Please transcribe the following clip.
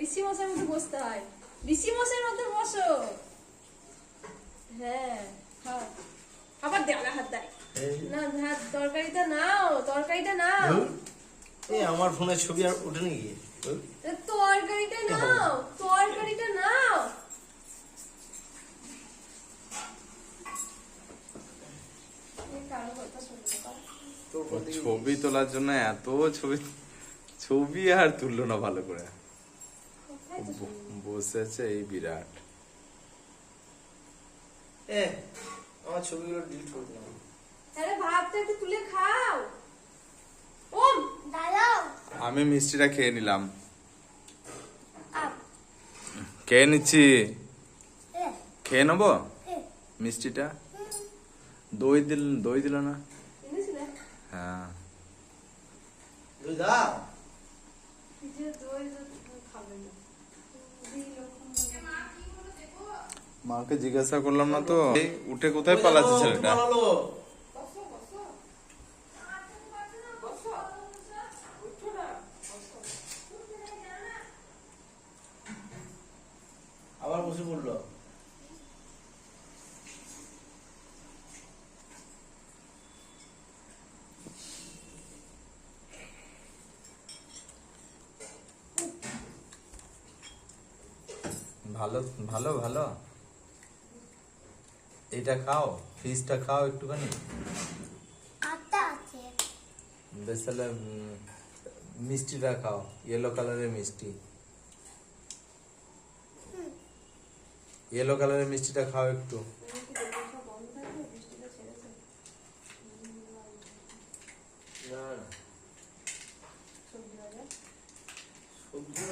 পিসি মশাইয়ের মতো বসতে হয়। পিসি মশাইয়ের মতো বসো। হ্যাঁ খাও। আবার দেওয়ালে হাত দেয় না। ভাত তরকারিটা নাও, তরকারিটা নাও। এই আমার ফোনের ছবি আর ওঠে নাকি? তরকারিটা নাও, তরকারিটা নাও। ছবি তোলার জন্য এত ছবি আর তুললো না ভালো করে। বসেছে এই বিরাট। আমার ছবিগুলো ডিলিট করে দিলাম। আরে ভাতটা একটু তুলে খাও। ওম দাঁড়াও। আমি মিষ্টিটা খেয়ে নিলাম। খেয়ে নিচ্ছি। খেয়ে নেবো মিষ্টিটা। দই দিল না। হ্যাঁ দই দাও। মাকে জিজ্ঞাসা করলাম না তো উঠে কোথায় পালাচ্ছে ছেলেটা। আবার বসে পড়লো। ভালো ভালো ভালো। এটা খাও, ফিশটা খাও একটুখানি। বেশ তাহলে মিষ্টিটা খাও, ইয়েলো কালারের মিষ্টি। ইয়েলো কালারের মিষ্টিটা খাও একটু। সবজি